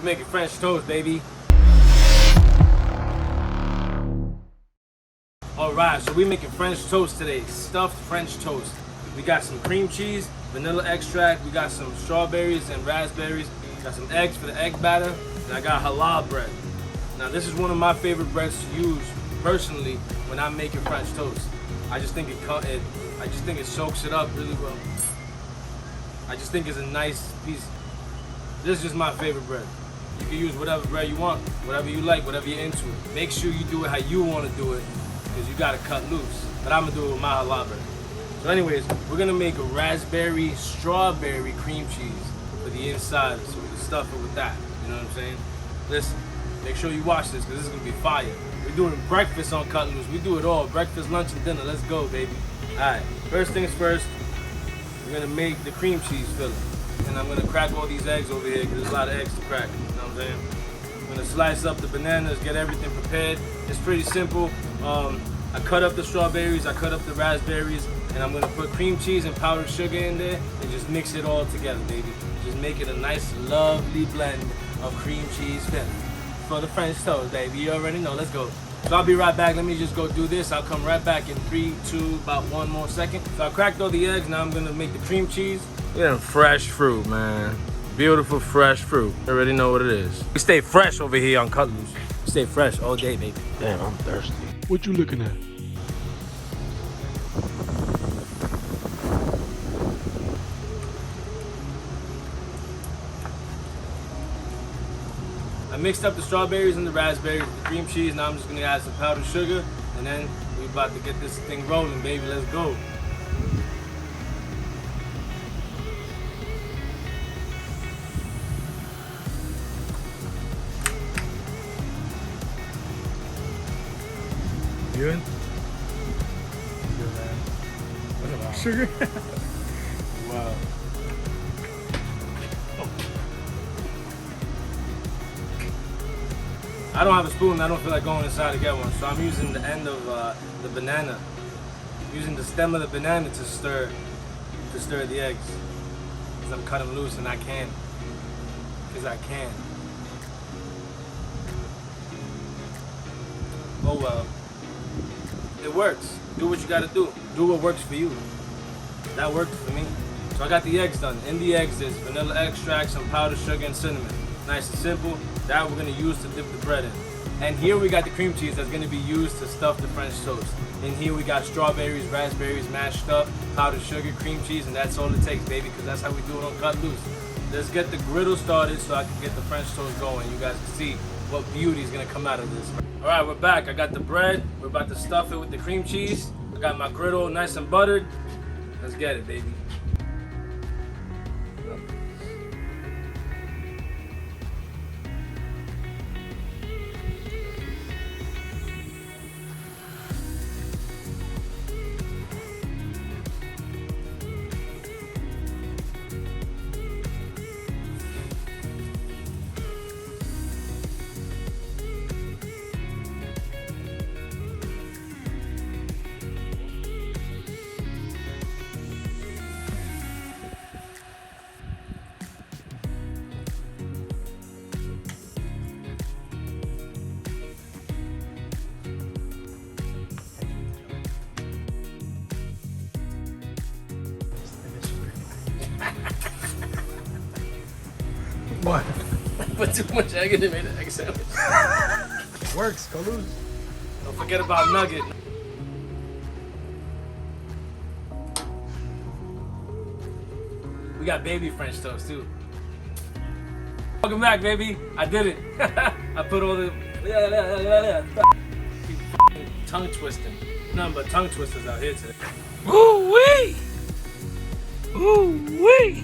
We're making French toast, baby. Alright, so we're making French toast today. Stuffed French toast. We got some cream cheese, vanilla extract, we got some strawberries and raspberries, got some eggs for the egg batter, and I got halal bread. Now this is one of my favorite breads to use personally when I'm making French toast. I just think it soaks it up really well. I just think it's a nice piece. This is just my favorite bread. You can use whatever bread you want, whatever you like, whatever you're into. Make sure you do it how you want to do it, because you gotta cut loose. But I'm gonna do it with my halal bread. So anyways, we're gonna make a raspberry strawberry cream cheese for the inside, so we can stuff it with that. You know what I'm saying? Listen, make sure you watch this, because this is gonna be fire. We're doing breakfast on Cut Loose. We do it all. Breakfast, lunch, and dinner. Let's go, baby. Alright, first things first, we're gonna make the cream cheese filling. And I'm gonna crack all these eggs over here, because there's a lot of eggs to crack. You know what I'm saying? I'm gonna slice up the bananas, get everything prepared. It's pretty simple. I cut up the strawberries, I cut up the raspberries, and I'm gonna put cream cheese and powdered sugar in there and just mix it all together, baby. Just make it a nice, lovely blend of cream cheese filling for the French toast, baby. You already know. Let's go. So I'll be right back. Let me just go do this. I'll come right back in 3, 2, about 1 more second. So I cracked all the eggs. Now I'm gonna make the cream cheese. Yeah, fresh fruit, man. Beautiful fresh fruit. You already know what it is. We stay fresh over here on Cut Loose. We stay fresh all day, baby. Damn, I'm thirsty. What you looking at? I mixed up the strawberries and the raspberries with the cream cheese. Now I'm just gonna add some powdered sugar, and then we about to get this thing rolling, baby. Let's go. Good? Good, man. What about sugar? Wow. I don't have a spoon. I don't feel like going inside to get one, so I'm using the end of the banana. I'm using the stem of the banana to stir the eggs. Because I'm cutting loose and I can. Because I can. Oh well. It works. Do what you gotta do. Do what works for you. That worked for me. So I got the eggs done. In the eggs is vanilla extract, some powdered sugar, and cinnamon. Nice and simple. That we're gonna use to dip the bread in. And here we got the cream cheese that's gonna be used to stuff the French toast. In here we got strawberries, raspberries mashed up, powdered sugar, cream cheese, and that's all it takes, baby, because that's how we do it on Cut Loose. Let's get the griddle started so I can get the French toast going. You guys can see what beauty is gonna come out of this. All right, we're back. I got the bread. We're about to stuff it with the cream cheese. I got my griddle nice and buttered. Let's get it, baby. What? Put too much egg in it, made an egg sandwich. Works, go loose. Don't forget about nugget. We got baby French toast too. Welcome back, baby. I did it. I put all the keep tongue twisting. Nothing but tongue twisters out here today. Ooh wee! Ooh wee!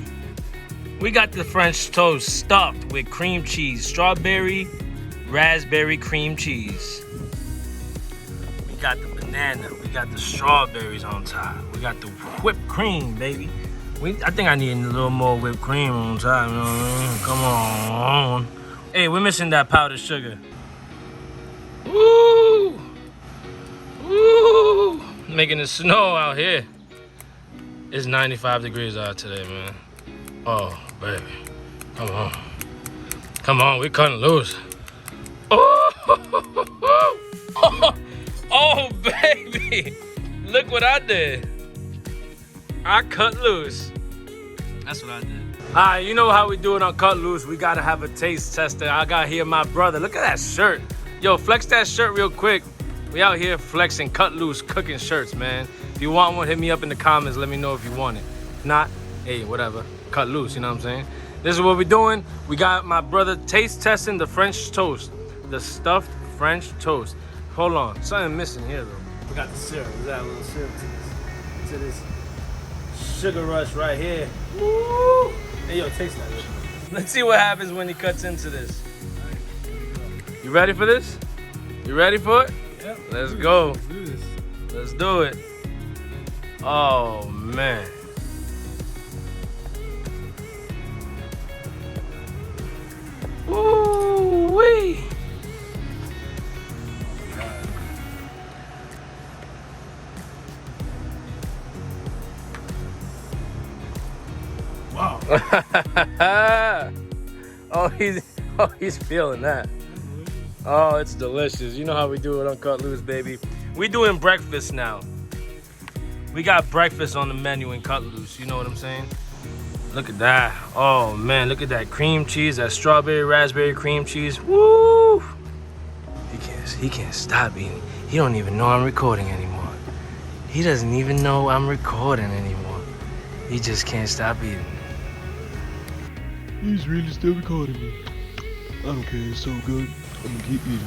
We got the French toast stuffed with cream cheese, strawberry, raspberry cream cheese. We got the banana, we got the strawberries on top. We got the whipped cream, baby. I think I need a little more whipped cream on top, you know what I mean? Come on. Hey, we're missing that powdered sugar. Ooh! Ooh! Making it snow out here. It's 95 degrees out today, man. Oh, baby. Come on. Come on, we cutting loose. Oh, oh, baby. Look what I did. I cut loose. That's what I did. All right, you know how we do it on Cut Loose. We gotta have a taste tester. I got here my brother. Look at that shirt. Yo, flex that shirt real quick. We out here flexing, cut loose, cooking shirts, man. If you want one, hit me up in the comments. Let me know if you want it. If not, hey, whatever. Cut loose, you know what I'm saying? This is what we're doing. We got my brother taste testing the French toast. The stuffed French toast. Hold on, something missing here though. We got the syrup. We got a little syrup to this sugar rush right here. Woo! Hey, yo, taste that. Let's see what happens when he cuts into this. You ready for this? You ready for it? Yep. Let's go. Let's do this. Let's do it. Oh, man. Ooh-wee. Wow. Oh, he's feeling that. Oh, it's delicious. You know how we do it on Cut Loose, baby. We doing breakfast now. We got breakfast on the menu in Cut Loose. You know what I'm saying? Look at that. Oh, man. Look at that cream cheese. That strawberry, raspberry cream cheese. Woo! He can't stop eating. He don't even know I'm recording anymore. He doesn't even know I'm recording anymore. He just can't stop eating. He's really still recording me. I don't care, it's so good. I'm gonna keep eating.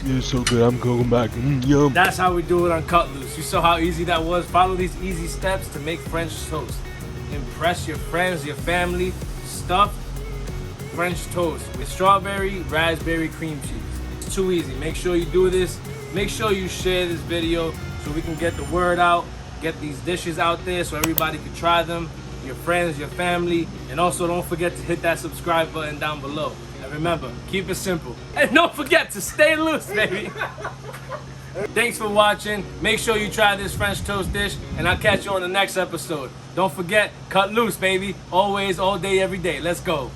Yeah, it's so good, I'm going back. Yum. That's how we do it on Cut Loose. You saw how easy that was? Follow these easy steps to make French toast. Impress your friends, your family. Stuffed French toast with strawberry, raspberry cream cheese. It's too easy. Make sure you do this. Make sure you share this video so we can get the word out, get these dishes out there so everybody can try them. Your friends, your family, and also don't forget to hit that subscribe button down below. And remember, keep it simple. And don't forget to stay loose, baby. Thanks for watching. Make sure you try this French toast dish, and I'll catch you on the next episode. Don't forget, cut loose, baby. Always, all day, every day. Let's go.